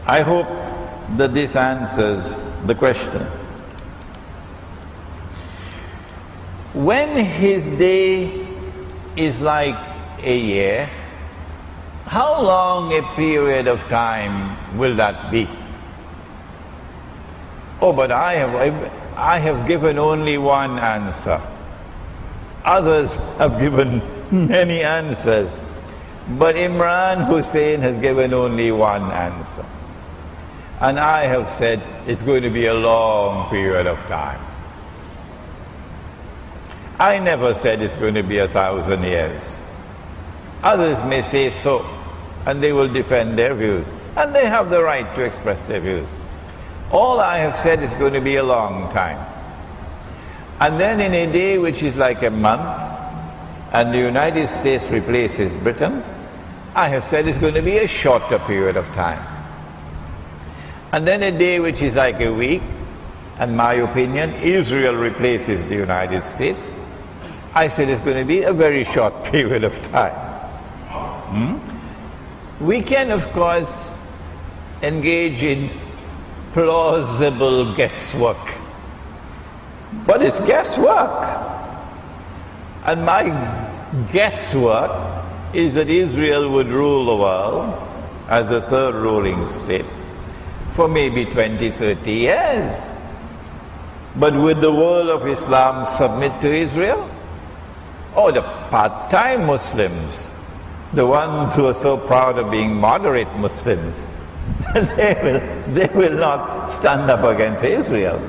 I hope that this answers the question. When his day is like a year, how long a period of time will that be? Oh, but I have given only one answer. Others have given many answers. But Imran Hosein has given only one answer. And I have said it's going to be a long period of time. I never said it's going to be 1,000 years. Others may say so, and they will defend their views. And they have the right to express their views. All I have said is going to be a long time. And then in a day which is like a month, and the United States replaces Britain, I have said it's going to be a shorter period of time. And then a day which is like a week, and my opinion, Israel replaces the United States, I said it's going to be a very short period of time. We can, of course, engage in plausible guesswork. But it's guesswork. And my guesswork is that Israel would rule the world as a third ruling state for maybe 20, 30 years. But would the world of Islam submit to Israel? Oh, the part-time Muslims, the ones who are so proud of being moderate Muslims, they will not stand up against Israel.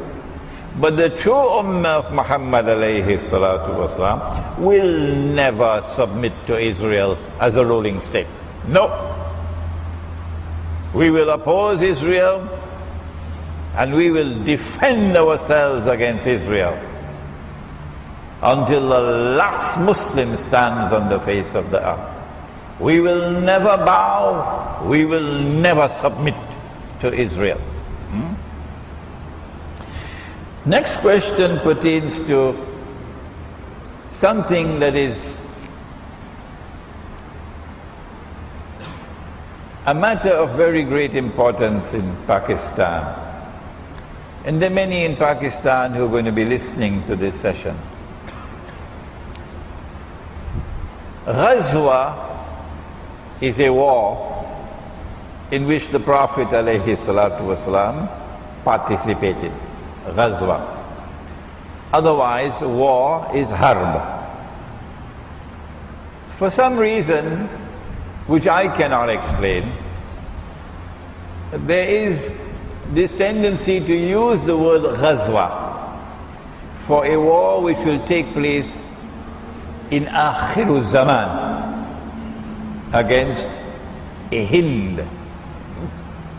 But the true Ummah of Muhammad alayhi salatu wasalam will never submit to Israel as a ruling state. No. We will oppose Israel and we will defend ourselves against Israel until the last Muslim stands on the face of the earth. We will never bow, we will never submit to Israel. Next question pertains to something that is a matter of very great importance in Pakistan. And there are many in Pakistan who are going to be listening to this session. Ghazwa is a war in which the Prophet ﷺ participated. Ghazwa. Otherwise, war is harb. For some reason, which I cannot explain, there is this tendency to use the word Ghazwa for a war which will take place in Akhiru Zaman against a Hind.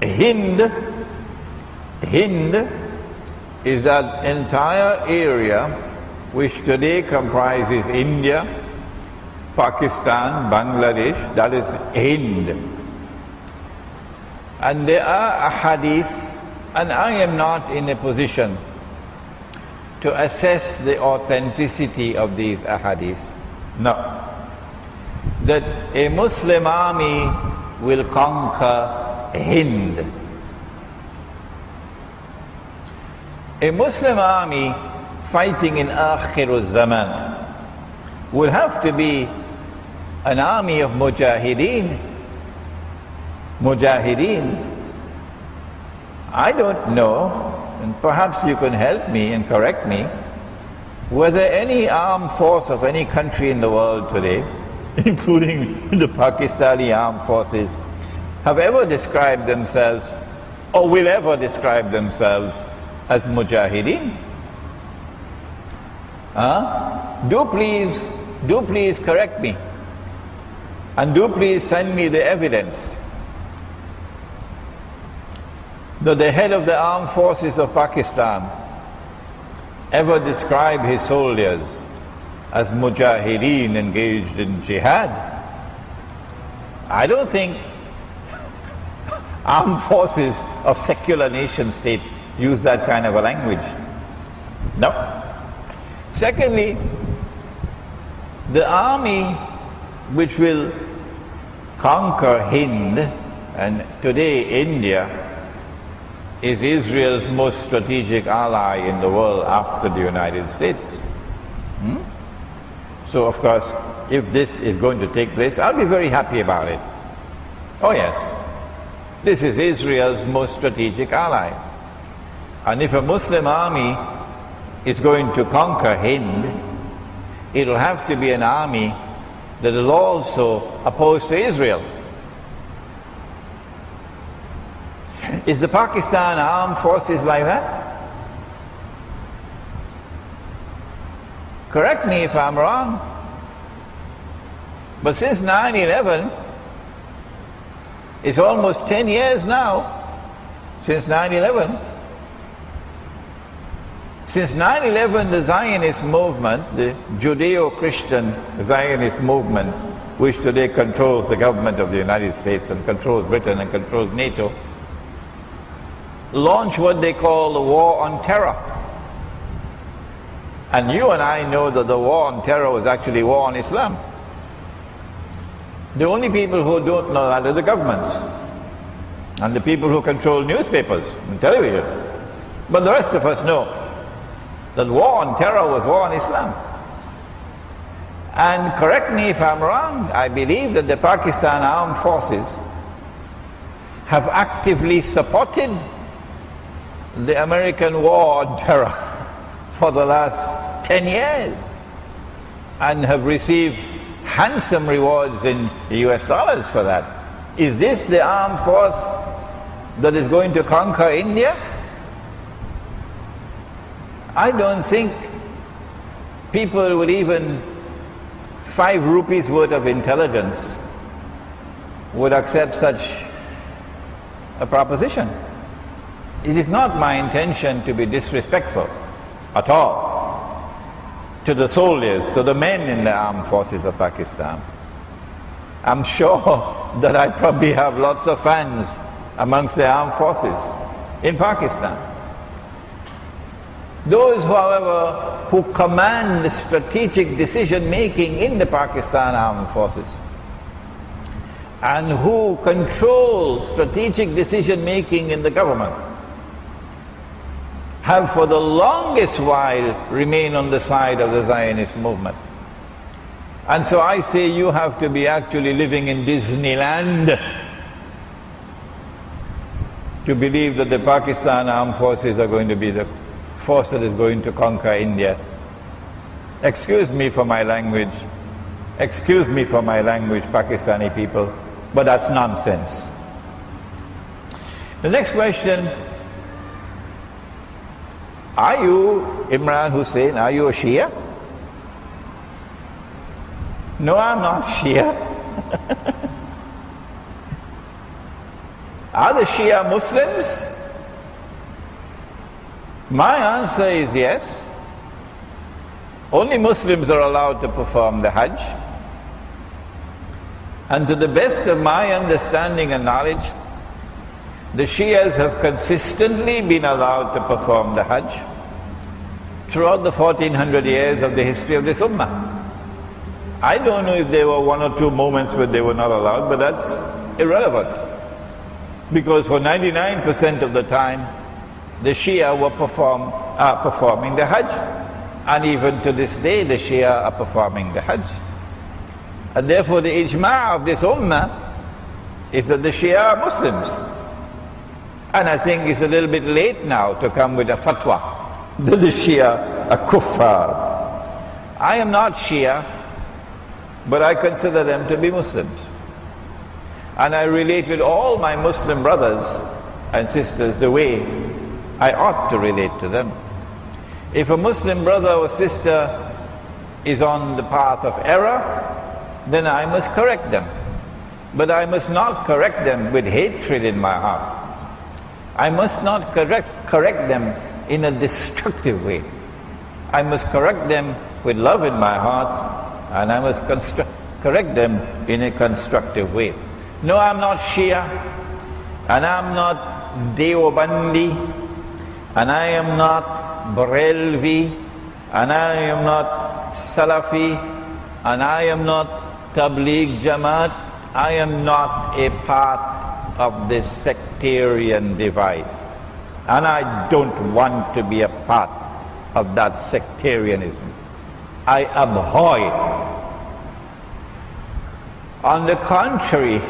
A Hind is that entire area which today comprises India, Pakistan, Bangladesh, that is Hind. And there are ahadith, and I am not in a position to assess the authenticity of these ahadith. No. That a Muslim army will conquer Hind. A Muslim army fighting in Akhirul Zaman would have to be an army of mujahideen. Mujahideen. I don't know, and perhaps you can help me and correct me, whether any armed force of any country in the world today, including the Pakistani armed forces, have ever described themselves, or will ever describe themselves, as mujahideen. Do please correct me, and do please send me the evidence that the head of the armed forces of Pakistan ever described his soldiers as mujahideen engaged in jihad. I don't think armed forces of secular nation states use that kind of a language. No. Secondly, the army which will conquer Hind And today India is Israel's most strategic ally in the world after the United States. So of course, if this is going to take place, I'll be very happy about it. Oh yes, this is Israel's most strategic ally. And if a Muslim army is going to conquer Hind, it'll have to be an army that is also opposed to Israel. Is the Pakistan armed forces like that? Correct me if I'm wrong. But since 9/11, it's almost 10 years now since 9/11. Since 9/11, the Zionist movement, the Judeo-Christian Zionist movement, which today controls the government of the United States and controls Britain and controls NATO, launched what they call the War on Terror. And you and I know that the War on Terror was actually war on Islam. The only people who don't know that are the governments and the people who control newspapers and television. But the rest of us know that war on terror was war on Islam. And correct me if I'm wrong, I believe that the Pakistan armed forces have actively supported the American war on terror for the last 10 years and have received handsome rewards in US dollars for that. Is this the armed force that is going to conquer India? I don't think people with even 5 rupees worth of intelligence would accept such a proposition. It is not my intention to be disrespectful at all to the soldiers, to the men in the armed forces of Pakistan. I'm sure that I probably have lots of fans amongst the armed forces in Pakistan. Those, however, who command the strategic decision-making in the Pakistan armed forces and who control strategic decision-making in the government have for the longest while remained on the side of the Zionist movement. And so I say you have to be actually living in Disneyland to believe that the Pakistan armed forces are going to be the force that is going to conquer India. Excuse me for my language, Pakistani people, but that's nonsense. The next question, are you, Imran Hosein, are you a Shia? No, I'm not Shia. Are the Shia Muslims? My answer is yes. Only Muslims are allowed to perform the Hajj. And to the best of my understanding and knowledge, the Shias have consistently been allowed to perform the Hajj throughout the 1400 years of the history of this Ummah. I don't know if there were 1 or 2 moments where they were not allowed, but that's irrelevant. Because for 99% of the time, the Shia are performing the Hajj. And even to this day, the Shia are performing the Hajj. And therefore the ijma' of this Ummah is that the Shia are Muslims. And I think it's a little bit late now to come with a fatwa that the Shia are kuffar. I am not Shia, but I consider them to be Muslims. And I relate with all my Muslim brothers and sisters the way I ought to relate to them. If a Muslim brother or sister is on the path of error, then I must correct them. But I must not correct them with hatred in my heart. I must not correct them in a destructive way. I must correct them with love in my heart, and I must correct them in a constructive way. No, I'm not Shia, and I'm not Deobandi, and I am not Barelvi, and I am not Salafi, and I am not Tabligh Jamaat. I am not a part of this sectarian divide. And I don't want to be a part of that sectarianism. I abhor it. On the contrary,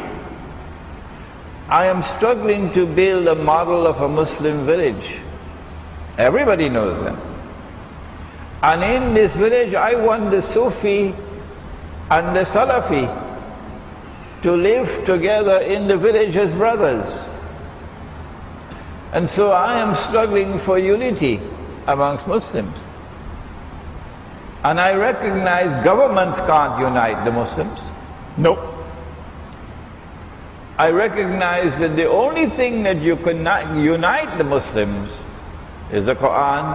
I am struggling to build a model of a Muslim village. Everybody knows that. And in this village, I want the Sufi and the Salafi to live together in the village as brothers. And so I am struggling for unity amongst Muslims. And I recognize governments can't unite the Muslims. No. I recognize that the only thing that you can unite the Muslims is the Quran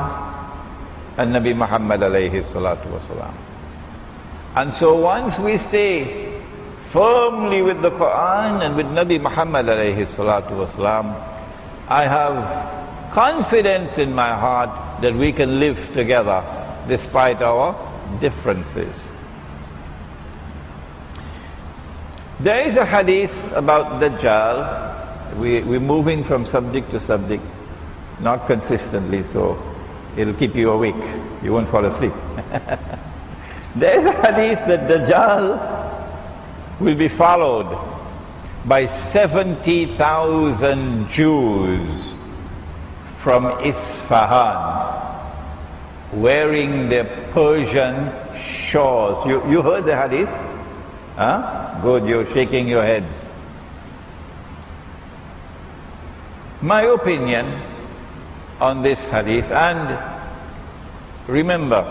and Nabi Muhammad alayhi salatu wasalam. And so once we stay firmly with the Quran and with Nabi Muhammad alayhi salatu wasalam, I have confidence in my heart that we can live together despite our differences. There is a hadith about Dajjal. We're moving from subject to subject, not consistently, so it'll keep you awake. You won't fall asleep. There is a hadith that Dajjal will be followed by 70,000 Jews from Isfahan wearing their Persian shawls. You heard the hadith? Huh? Good, you're shaking your heads. My opinion on this hadith, and remember,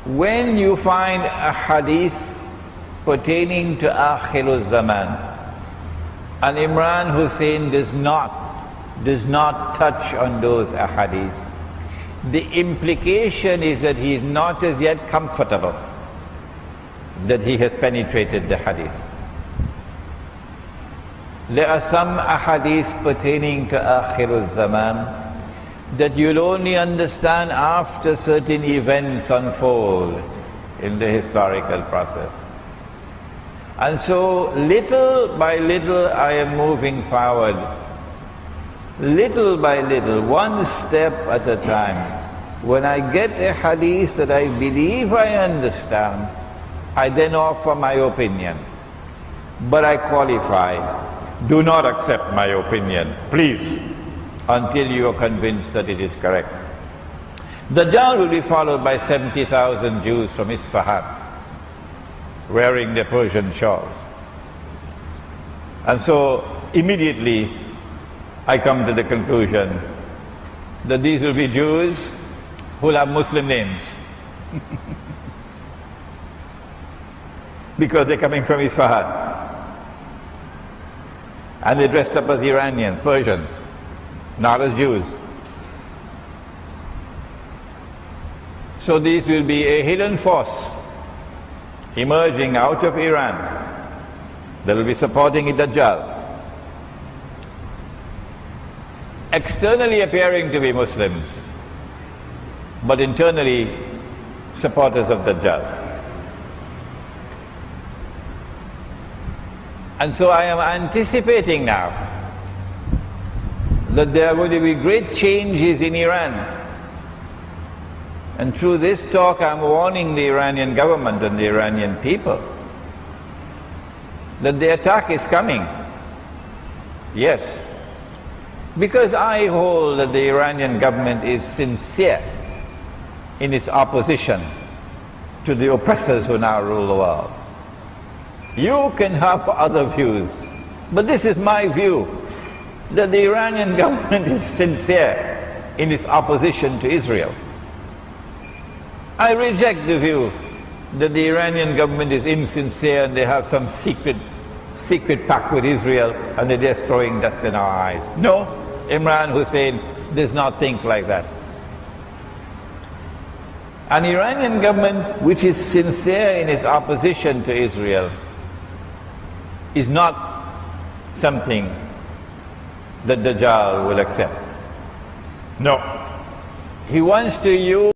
when you find a hadith pertaining to Akhirul Zaman, and Imran Hosein does not touch on those ahadith, the implication is that he is not as yet comfortable that he has penetrated the hadith. There are some ahadith pertaining to Akhirul Zaman that you'll only understand after certain events unfold in the historical process. And so little by little I am moving forward, little by little, one step at a time. When I get a hadith that I believe I understand, I then offer my opinion. But I qualify. Do not accept my opinion, please, until you are convinced that it is correct. Dajjal will be followed by 70,000 Jews from Isfahan, wearing their Persian shawls. And so immediately I come to the conclusion that these will be Jews who will have Muslim names. Because they're coming from Isfahan. And they're dressed up as Iranians, Persians, not as Jews. So these will be a hidden force emerging out of Iran that will be supporting Dajjal. Externally appearing to be Muslims, but internally supporters of Dajjal. And so I am anticipating now that there are going to be great changes in Iran. And through this talk I'm warning the Iranian government and the Iranian people that the attack is coming. Yes. Because I hold that the Iranian government is sincere in its opposition to the oppressors who now rule the world. You can have other views, but this is my view, that the Iranian government is sincere in its opposition to Israel. I reject the view that the Iranian government is insincere and they have some secret pact with Israel and they're just throwing dust in our eyes. No, Imran Hosein does not think like that. An Iranian government which is sincere in its opposition to Israel is not something that Dajjal will accept. No. He wants to use